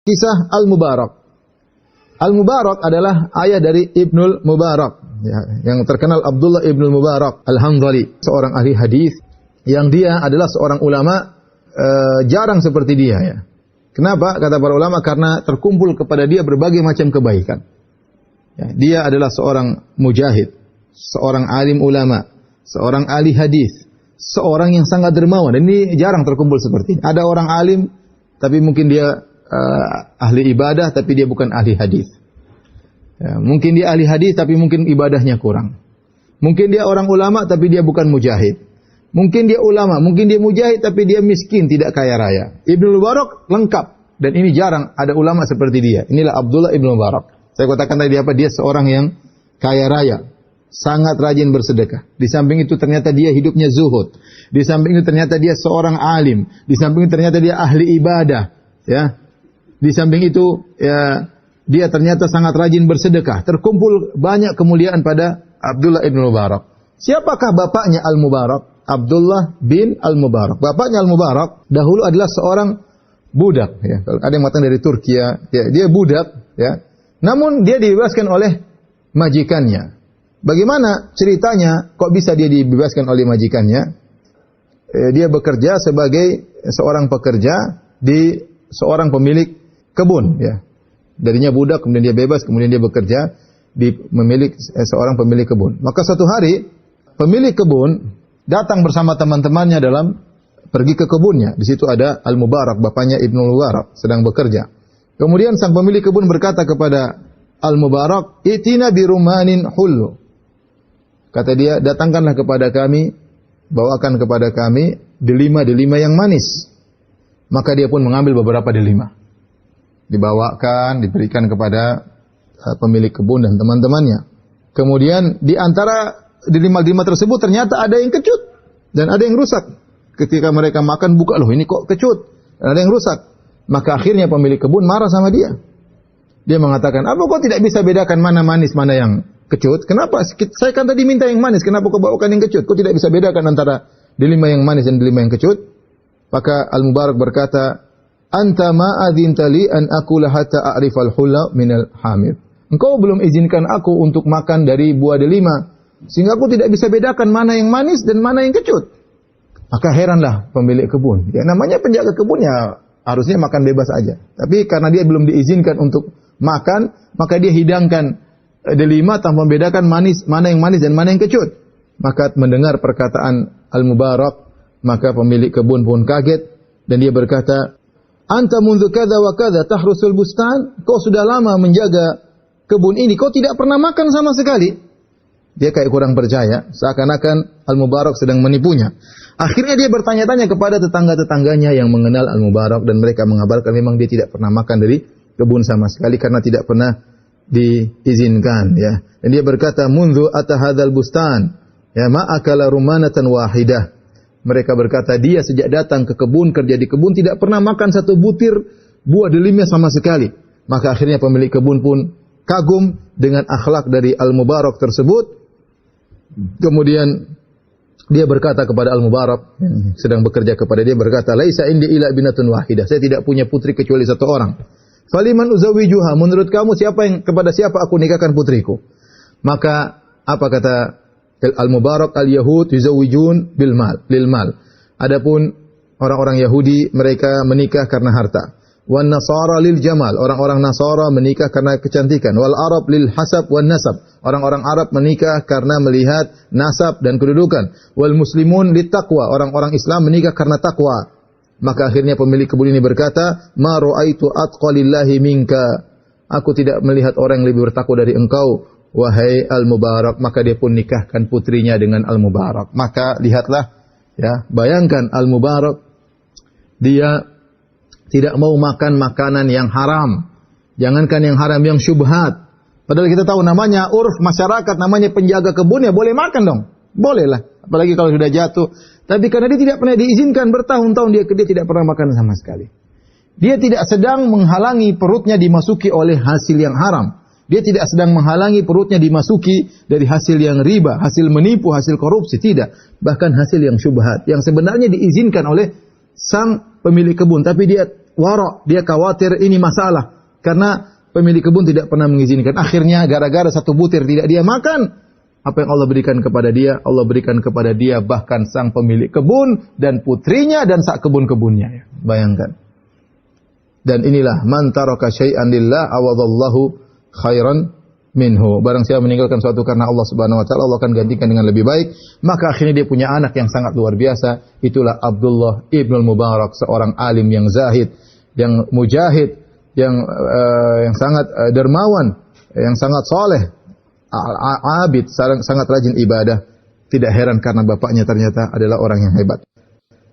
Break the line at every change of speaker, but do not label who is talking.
kisah Al-Mubarak. Al-Mubarak adalah ayah dari Ibnul Mubarak, ya, yang terkenal Abdullah Ibnul Mubarak Al-Hanzali, seorang ahli hadis yang dia adalah seorang ulama jarang seperti dia, ya. Kenapa? Kata para ulama, karena terkumpul kepada dia berbagai macam kebaikan. Ya, dia adalah seorang mujahid, seorang alim ulama, seorang ahli hadis, seorang yang sangat dermawan. Dan ini jarang terkumpul seperti ini. Ada orang alim, tapi mungkin dia ahli ibadah, tapi dia bukan ahli hadis. Ya, mungkin dia ahli hadis, tapi mungkin ibadahnya kurang. Mungkin dia orang ulama, tapi dia bukan mujahid. Mungkin dia ulama, mungkin dia mujahid, tapi dia miskin, tidak kaya raya. Ibnu Mubarak lengkap, dan ini jarang ada ulama seperti dia. Inilah Abdullah Ibnu Mubarak. Saya katakan tadi apa? Dia seorang yang kaya raya, sangat rajin bersedekah. Di samping itu ternyata dia hidupnya zuhud. Di samping itu ternyata dia seorang alim. Di samping itu ternyata dia ahli ibadah. Ya. Di samping itu ya, dia ternyata sangat rajin bersedekah. Terkumpul banyak kemuliaan pada Abdullah Ibnu Mubarak. Siapakah bapaknya Al-Mubarak? Abdullah bin Al-Mubarak. Bapaknya Al-Mubarak dahulu adalah seorang budak. Ya. Kalau ada yang datang dari Turkiya, ya, dia budak. Ya. Namun dia dibebaskan oleh majikannya. Bagaimana ceritanya? Kok bisa dia dibebaskan oleh majikannya? Dia bekerja sebagai seorang pekerja di seorang pemilik kebun, ya. Darinya budak, kemudian dia bebas, kemudian dia bekerja di seorang pemilik kebun. Maka suatu hari pemilik kebun datang bersama teman-temannya dalam pergi ke kebunnya. Di situ ada Al-Mubarak, bapaknya Ibnu Mubarak, sedang bekerja. Kemudian sang pemilik kebun berkata kepada Al-Mubarak, "Itina bi rumanin hullu." Kata dia, "Datangkanlah kepada kami, bawakan kepada kami delima-delima yang manis." Maka dia pun mengambil beberapa delima. Dibawakan, diberikan kepada pemilik kebun dan teman-temannya. Kemudian di antara delima-delima tersebut ternyata ada yang kecut dan ada yang rusak. Ketika mereka makan, buka, loh ini kok kecut, dan ada yang rusak. Maka akhirnya pemilik kebun marah sama dia. Dia mengatakan, "Apa kau tidak bisa bedakan mana manis, mana yang kecut? Kenapa? Saya kan tadi minta yang manis, kenapa kau bawakan yang kecut? Kau tidak bisa bedakan antara delima yang manis dan delima yang kecut?" Maka Al-Mubarak berkata, "Anta ma adzinta li an akula hatta a'rifal hulla minal hamid." Engkau belum izinkan aku untuk makan dari buah delima, sehingga aku tidak bisa bedakan mana yang manis dan mana yang kecut. Maka heranlah pemilik kebun. Ya, namanya penjaga kebun, ya harusnya makan bebas aja. Tapi karena dia belum diizinkan untuk makan, maka dia hidangkan delima tanpa membedakan manis, mana yang manis dan mana yang kecut. Maka mendengar perkataan Al-Mubarak, maka pemilik kebun pun kaget dan dia berkata, "Anta mundu kadza wa kadza tahrusul bustan?" Kau sudah lama menjaga kebun ini, kau tidak pernah makan sama sekali. Dia kayak kurang percaya, seakan-akan Al-Mubarak sedang menipunya. Akhirnya dia bertanya-tanya kepada tetangga-tetangganya yang mengenal Al-Mubarak dan mereka mengabarkan memang dia tidak pernah makan dari kebun sama sekali karena tidak pernah diizinkan, ya. Dan dia berkata, "Mundu ata hadzal bustan, ya ma akala rumanatan wahidah." Mereka berkata, dia sejak datang ke kebun, kerja di kebun, tidak pernah makan satu butir buah delimnya sama sekali. Maka akhirnya pemilik kebun pun kagum dengan akhlak dari Al-Mubarak tersebut. Kemudian dia berkata kepada Al-Mubarak yang sedang bekerja kepada dia, berkata, "Laisa indi ila binatun wahidah." Saya tidak punya putri kecuali satu orang. "Faliman uzawijuha?" Menurut kamu kepada siapa aku nikahkan putriku? Maka apa kata Al-Mubarak, "Al-Yahud yuzawijun bil mal, lil mal." Adapun orang-orang Yahudi mereka menikah karena harta. Wan Nasara lil jamal, orang-orang Nasara menikah karena kecantikan. Wal Arab lil hasab wan nasab, orang-orang Arab menikah karena melihat nasab dan kedudukan. Wal Muslimun lit taqwa, orang-orang Islam menikah karena takwa. Maka akhirnya pemilik kebun ini berkata, "Ma ra'aitu atqalillahi minka." Aku tidak melihat orang yang lebih bertakwa dari engkau, wahai Al-Mubarak. Maka dia pun nikahkan putrinya dengan Al-Mubarak. Maka lihatlah, ya, bayangkan Al-Mubarak, dia tidak mau makan makanan yang haram. Jangankan yang haram, yang syubhat. Padahal kita tahu namanya urf masyarakat, namanya penjaga kebun, ya boleh makan dong. Boleh lah. Apalagi kalau sudah jatuh. Tapi karena dia tidak pernah diizinkan, bertahun-tahun dia tidak pernah makan sama sekali. Dia tidak sedang menghalangi perutnya dimasuki oleh hasil yang haram. Dia tidak sedang menghalangi perutnya dimasuki dari hasil yang riba, hasil menipu, hasil korupsi. Tidak. Bahkan hasil yang syubhat. Yang sebenarnya diizinkan oleh sang pemilik kebun. Tapi dia wara, dia khawatir ini masalah karena pemilik kebun tidak pernah mengizinkan. Akhirnya gara-gara satu butir tidak dia makan, apa yang Allah berikan kepada dia, Allah berikan kepada dia bahkan sang pemilik kebun dan putrinya dan sak kebun-kebunnya. Bayangkan. Dan inilah man taraka syai'an lillah awadallahu khairan minhu. Barang siapa meninggalkan suatu karena Allah Subhanahu wa taala, Allah akan gantikan dengan lebih baik. Maka akhirnya dia punya anak yang sangat luar biasa. Itulah Abdullah Ibnul Mubarak, seorang alim yang zahid, yang mujahid, yang sangat dermawan, yang sangat soleh, abid, sangat rajin ibadah. Tidak heran karena bapaknya ternyata adalah orang yang hebat.